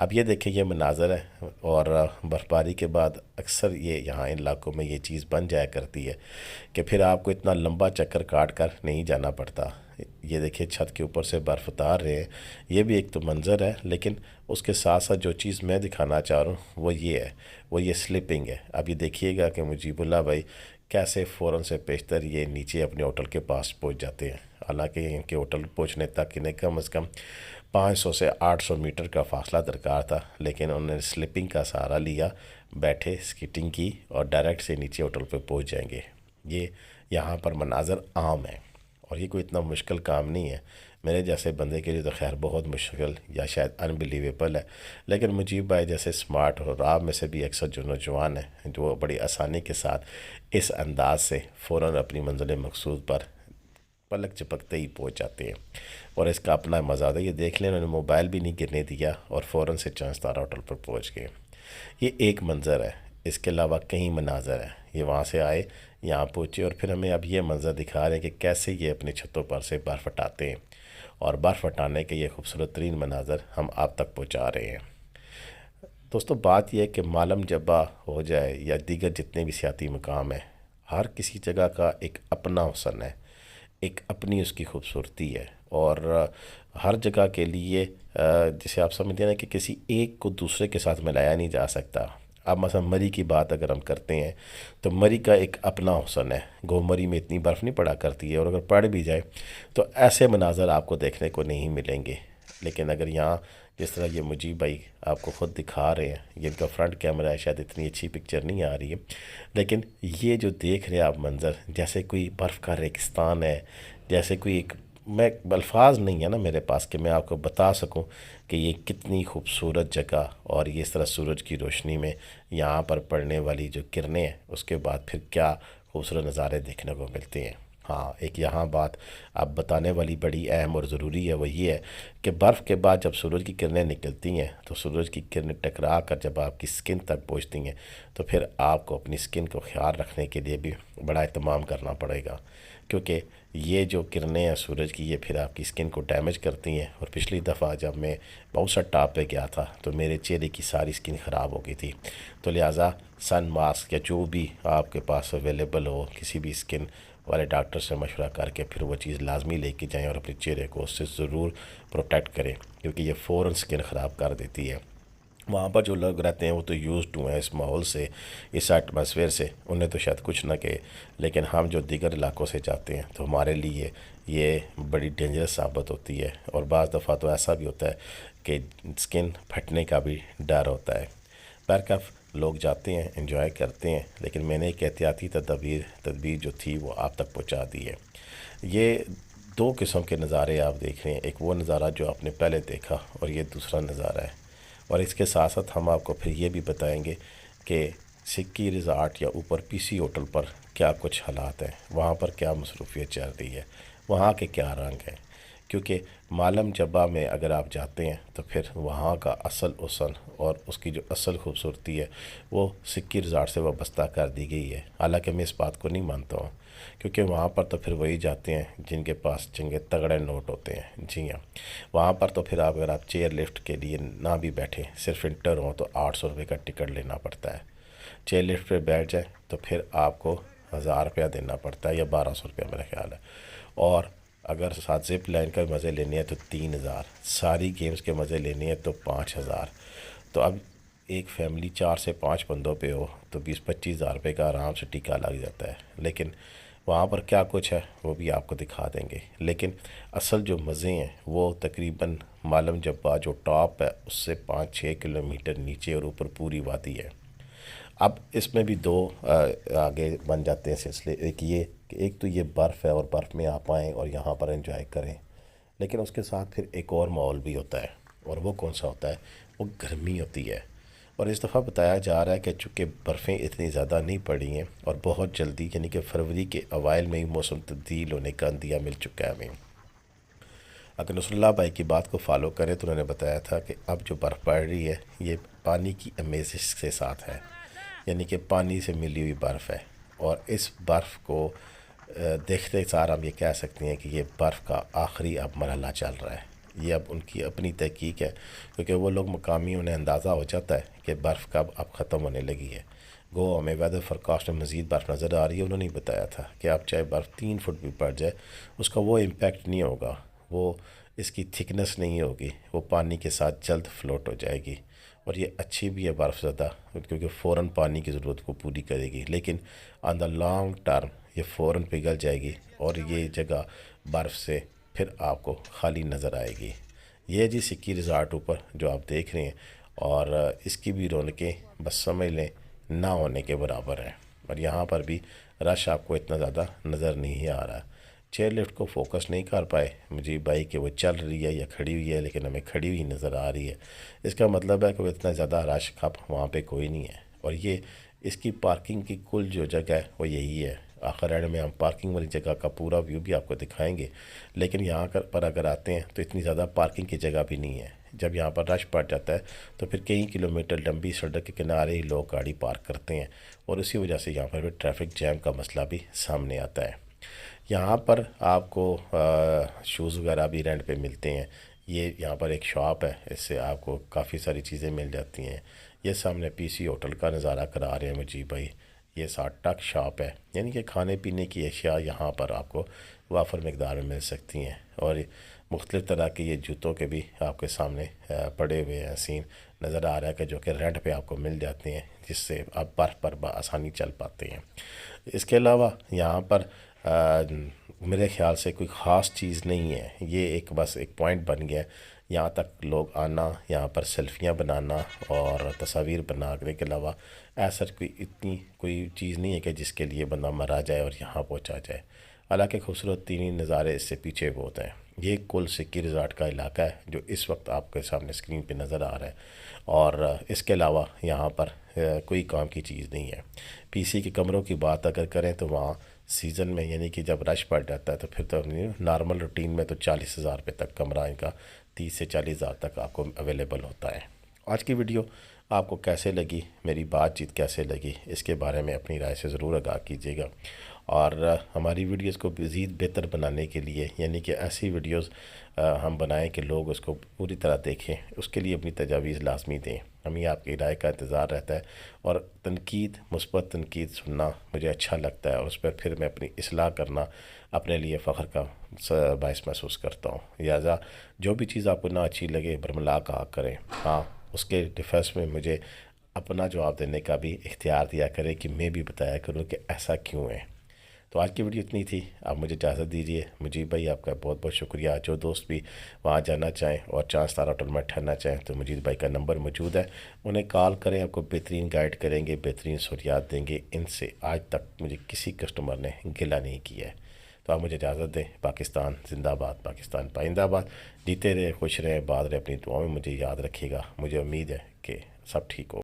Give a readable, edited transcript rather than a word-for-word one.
اب یہ دیکھیں یہ مناظر ہے، اور برف باری کے بعد اکثر یہ یہاں ان علاقوں میں یہ چیز بن جایا کرتی ہے کہ پھر آپ کو اتنا لمبا چکر کاٹ کر نہیں جانا پڑتا۔ یہ دیکھیں چھت کے اوپر سے برف اتار رہے ہیں، یہ بھی ایک تو منظر ہے، لیکن اس کے ساتھ ساتھ جو چیز میں دکھانا چاہ رہا ہوں وہ یہ ہے، وہ یہ سلپنگ ہے۔ اب یہ دیکھیے گا کہ مجیب اللہ بھائی کیسے فوراً سے پیشتر یہ نیچے اپنے ہوٹل کے پاس پہنچ جاتے ہیں، حالانکہ ان کے ہوٹل پہنچنے تک انہیں کم از کم 500 سے 800 میٹر کا فاصلہ درکار تھا، لیکن انہوں نے سلپنگ کا سہارا لیا، بیٹھے، سکیٹنگ کی، اور ڈائریکٹ سے نیچے ہوٹل پہ پہنچ جائیں گے۔ یہ یہاں پر مناظر عام ہیں، اور یہ کوئی اتنا مشکل کام نہیں ہے۔ میرے جیسے بندے کے لیے تو خیر بہت مشکل یا شاید انبلیویبل ہے، لیکن مجیب بھائی جیسے سمارٹ اور آپ میں سے بھی اکثر جو نوجوان ہیں جو بڑی آسانی کے ساتھ اس انداز سے فوراً اپنی منزل مقصود پر پلک چپکتے ہی پہنچ جاتے ہیں، اور اس کا اپنا مزہ ہے۔ یہ دیکھ لیں انہوں نے موبائل بھی نہیں گرنے دیا اور فوراً سے چاند ستارہ ہوٹل پر پہنچ گئے۔ یہ ایک منظر ہے، اس کے علاوہ کئی مناظر ہیں۔ یہ وہاں سے آئے، یہاں پہنچے، اور پھر ہمیں اب یہ منظر دکھا رہے ہیں کہ کیسے یہ اپنی چھتوں پر سے برف ہٹاتے ہیں، اور برف ہٹانے کے یہ خوبصورت ترین مناظر ہم آپ تک پہنچا رہے ہیں۔ دوستو بات یہ ہے کہ مالم جبہ ہو جائے یا دیگر جتنے بھی سیاحتی مقام ہیں، ہر کسی جگہ کا ایک اپنا حسن ہے، ایک اپنی اس کی خوبصورتی ہے، اور ہر جگہ کے لیے جسے آپ سمجھتے ہیں نا کہ کسی ایک کو دوسرے کے ساتھ ملایا نہیں جا سکتا۔ اب مثلا مری کی بات اگر ہم کرتے ہیں تو مری کا ایک اپنا حسن ہے، گو مری میں اتنی برف نہیں پڑا کرتی ہے، اور اگر پڑ بھی جائے تو ایسے مناظر آپ کو دیکھنے کو نہیں ملیں گے۔ لیکن اگر یہاں جس طرح یہ مجیب بھائی آپ کو خود دکھا رہے ہیں، یہ ان کا فرنٹ کیمرہ ہے، شاید اتنی اچھی پکچر نہیں آ رہی ہے، لیکن یہ جو دیکھ رہے ہیں آپ منظر، جیسے کوئی برف کا ریگستان ہے، جیسے کوئی ایک، میں الفاظ نہیں ہے نا میرے پاس کہ میں آپ کو بتا سکوں کہ یہ کتنی خوبصورت جگہ، اور یہ اس طرح سورج کی روشنی میں یہاں پر پڑنے والی جو کرنیں ہیں اس کے بعد پھر کیا خوبصورت نظارے دیکھنے کو ملتے ہیں۔ ہاں ایک یہاں بات اب بتانے والی بڑی اہم اور ضروری ہے، وہ یہ ہے کہ برف کے بعد جب سورج کی کرنیں نکلتی ہیں تو سورج کی کرنیں ٹکرا کر جب آپ کی سکن تک پہنچتی ہیں تو پھر آپ کو اپنی سکن کو خیال رکھنے کے لیے بھی بڑا اہتمام کرنا پڑے گا، کیونکہ یہ جو کرنیں ہیں سورج کی یہ پھر آپ کی سکن کو ڈیمیج کرتی ہیں۔ اور پچھلی دفعہ جب میں بہت سا ٹاپ پہ گیا تھا تو میرے چہرے کی ساری سکن خراب ہو گئی تھی، تو لہٰذا سن ماسک یا جو بھی آپ کے پاس اویلیبل ہو، کسی بھی سکن والے ڈاکٹر سے مشورہ کر کے پھر وہ چیز لازمی لے کے جائیں، اور اپنے چہرے کو اس سے ضرور پروٹیکٹ کریں، کیونکہ یہ فوراً سکن خراب کر دیتی ہے۔ وہاں پر جو لوگ رہتے ہیں وہ تو یوزڈ ہوئے ہیں اس ماحول سے، اس ایٹماسفیئر سے، انہیں تو شاید کچھ نہ کہے، لیکن ہم جو دیگر علاقوں سے جاتے ہیں تو ہمارے لیے یہ بڑی ڈینجرس ثابت ہوتی ہے، اور بعض دفعہ تو ایسا بھی ہوتا ہے کہ سکن پھٹنے کا بھی ڈر ہوتا ہے۔ برکف لوگ جاتے ہیں، انجوائے کرتے ہیں، لیکن میں نے ایک احتیاطی تدبیر جو تھی وہ آپ تک پہنچا دی ہے۔ یہ دو قسم کے نظارے آپ دیکھ رہے ہیں، ایک وہ نظارہ جو آپ نے پہلے دیکھا، اور یہ دوسرا نظارہ ہے، اور اس کے ساتھ ساتھ ہم آپ کو پھر یہ بھی بتائیں گے کہ سکی ریزارٹ یا اوپر پی سی ہوٹل پر کیا کچھ حالات ہیں، وہاں پر کیا مصروفیت چل رہی ہے، وہاں کے کیا رنگ ہیں، کیونکہ مالم جبہ میں اگر آپ جاتے ہیں تو پھر وہاں کا اصل حسن اور اس کی جو اصل خوبصورتی ہے وہ سکی ریزارٹ سے وابستہ کر دی گئی ہے۔ حالانکہ میں اس بات کو نہیں مانتا ہوں، کیونکہ وہاں پر تو پھر وہی جاتے ہیں جن کے پاس چنگے تگڑے نوٹ ہوتے ہیں۔ جی ہاں، وہاں پر تو پھر اگر آپ چیئر لفٹ کے لیے نہ بھی بیٹھیں، صرف انٹر ہوں تو 800 روپے کا ٹکٹ لینا پڑتا ہے۔ چیئر لفٹ پہ بیٹھ جائیں تو پھر آپ کو 1000 روپیہ دینا پڑتا ہے، یا 1200 روپیہ میرا خیال ہے، اور اگر ساتھ زپ لائن کا مزے لینے ہیں تو 3000، ساری گیمز کے مزے لینے ہیں تو 5000۔ تو اب ایک فیملی 4 سے 5 بندوں پہ ہو تو 20-25 ہزار روپے کا آرام سے ٹیکہ لگ جاتا ہے۔ لیکن وہاں پر کیا کچھ ہے وہ بھی آپ کو دکھا دیں گے، لیکن اصل جو مزے ہیں وہ تقریباً مالم جبہ جو ٹاپ ہے اس سے 5-6 کلومیٹر نیچے اور اوپر پوری وادی ہے۔ اب اس میں بھی دو آگے بن جاتے ہیں سلسلے، ایک یہ کہ ایک تو یہ برف ہے اور برف میں آپ آئیں اور یہاں پر انجوائے کریں، لیکن اس کے ساتھ پھر ایک اور ماحول بھی ہوتا ہے، اور وہ کون سا ہوتا ہے؟ وہ گرمی ہوتی ہے۔ اور اس دفعہ بتایا جا رہا ہے کہ چونکہ برفیں اتنی زیادہ نہیں پڑی ہیں اور بہت جلدی یعنی کہ فروری کے اوائل میں ہی موسم تبدیل ہونے کا اندیہ مل چکا ہے ہمیں۔ اگر نصر اللہ بھائی کی بات کو فالو کریں تو انہوں نے بتایا تھا کہ اب جو برف پڑ رہی ہے یہ پانی کی امیزش کے ساتھ ہے، یعنی کہ پانی سے ملی ہوئی برف ہے، اور اس برف کو دیکھتے سار ہم یہ کہہ سکتے ہیں کہ یہ برف کا آخری اب مرحلہ چل رہا ہے۔ یہ اب ان کی اپنی تحقیق ہے، کیونکہ وہ لوگ مقامی انہیں اندازہ ہو جاتا ہے کہ برف کب اب ختم ہونے لگی ہے۔ گو ہمیں ویدر فورکاسٹ میں مزید برف نظر آ رہی ہے۔ انہوں نے بتایا تھا کہ اب چاہے برف 3 فٹ بھی پڑ جائے اس کا وہ امپیکٹ نہیں ہوگا، وہ اس کی تھکنس نہیں ہوگی، وہ پانی کے ساتھ جلد فلوٹ ہو جائے گی، اور یہ اچھی بھی ہے برف زدہ، کیونکہ فوراً پانی کی ضرورت کو پوری کرے گی، لیکن آن دا لانگ ٹرم یہ فوراً پگھل جائے گی اور یہ جگہ برف سے پھر آپ کو خالی نظر آئے گی۔ یہ جی سکی ریزارٹ اوپر جو آپ دیکھ رہے ہیں، اور اس کی بھی رونقیں بس سمجھ لیں نہ ہونے کے برابر ہیں، اور یہاں پر بھی رش آپ کو اتنا زیادہ نظر نہیں آ رہا۔ چیئر لفٹ کو فوکس نہیں کر پائے مجیب بھائی کہ وہ چل رہی ہے یا کھڑی ہوئی ہے، لیکن ہمیں کھڑی ہوئی نظر آ رہی ہے۔ اس کا مطلب ہے کہ وہ اتنا زیادہ رش کپ وہاں پہ کوئی نہیں ہے، اور یہ اس کی پارکنگ کی کل جو جگہ ہے وہ یہی ہے۔ آخر اینڈ میں ہم پارکنگ والی جگہ کا پورا ویو بھی آپ کو دکھائیں گے، لیکن یہاں پر اگر آتے ہیں تو اتنی زیادہ پارکنگ کی جگہ بھی نہیں ہے۔ جب یہاں پر رش پڑ جاتا ہے تو پھر کئی کلومیٹر لمبی سڑک کے کنارے ہی لوگ گاڑی پارک کرتے ہیں، اور اسی وجہ سے یہاں پر بھی ٹریفک جیم کا مسئلہ بھی سامنے آتا ہے۔ یہاں پر آپ کو شوز وغیرہ بھی رینٹ پہ ملتے ہیں۔ یہ یہاں پر ایک شاپ ہے، اس سے آپ کو کافی ساری چیزیں مل جاتی ہیں۔ یہ سامنے پی سی ہوٹل کا نظارہ کرا رہے ہیں مجیب بھائی۔ یہ ساتھ ٹک شاپ ہے، یعنی کہ کھانے پینے کی اشیاء یہاں پر آپ کو وافر مقدار میں مل سکتی ہیں، اور مختلف طرح کے یہ جوتوں کے بھی آپ کے سامنے پڑے ہوئے ہیں سین نظر آ رہا ہے، کہ جو کہ رینٹ پہ آپ کو مل جاتے ہیں، جس سے آپ برف پر بآسانی چل پاتے ہیں۔ اس کے علاوہ یہاں پر میرے خیال سے کوئی خاص چیز نہیں ہے، یہ ایک بس ایک پوائنٹ بن گیا ہے۔ یہاں تک لوگ آنا، یہاں پر سیلفیاں بنانا اور تصاویر بنانے کے علاوہ ایسا کوئی چیز نہیں ہے کہ جس کے لیے بندہ مرا جائے اور یہاں پہنچا جائے۔ حالانکہ خوبصورت ترین نظارے اس سے پیچھے بہت ہیں۔ یہ کل سکی ریزارٹ کا علاقہ ہے جو اس وقت آپ کے سامنے اسکرین پہ نظر آ رہا ہے، اور اس کے علاوہ یہاں پر کوئی کام کی چیز نہیں ہے۔ پی سی کے کمروں کی بات اگر کریں تو وہاں سیزن میں، یعنی کہ جب رش پڑ جاتا ہے تو پھر تو نارمل روٹین میں تو 40,000 روپے تک کمرہ ان کا 30 سے 40,000 تک آپ کو اویلیبل ہوتا ہے۔ آج کی ویڈیو آپ کو کیسے لگی، میری بات چیت کیسے لگی، اس کے بارے میں اپنی رائے سے ضرور آگاہ کیجیے گا، اور ہماری ویڈیوز کو مزید بہتر بنانے کے لیے، یعنی کہ ایسی ویڈیوز ہم بنائیں کہ لوگ اس کو پوری طرح دیکھیں، اس کے لیے اپنی تجاویز لازمی دیں۔ ہمیں آپ کی رائے کا انتظار رہتا ہے، اور تنقید، مثبت تنقید سننا مجھے اچھا لگتا ہے، اور اس پر پھر میں اپنی اصلاح کرنا اپنے لیے فخر کا باعث محسوس کرتا ہوں۔ لہٰذا جو بھی چیز آپ کو نہ اچھی لگے برملا کہا کریں، ہاں اس کے ڈیفینس میں مجھے اپنا جواب دینے کا بھی اختیار دیا کرے، کہ میں بھی بتایا کروں کہ ایسا کیوں ہے۔ تو آج کی ویڈیو اتنی تھی، آپ مجھے اجازت دیجیے۔ مجیب بھائی آپ کا بہت بہت شکریہ۔ جو دوست بھی وہاں جانا چاہیں اور 4 سٹار ہوٹل میں ٹھہرنا چاہیں تو مجید بھائی کا نمبر موجود ہے، انہیں کال کریں، آپ کو بہترین گائیڈ کریں گے، بہترین سہولیات دیں گے۔ ان سے آج تک مجھے کسی کسٹمر نے گلہ نہیں کیا ہے۔ تو آپ مجھے اجازت دیں۔ پاکستان زندہ باد، پاکستان پائندہ باد۔ جیتے رہے، خوش رہیں، بات رہے، اپنی دعاؤں میں مجھے یاد رکھیے گا۔ مجھے امید ہے کہ سب ٹھیک ہو۔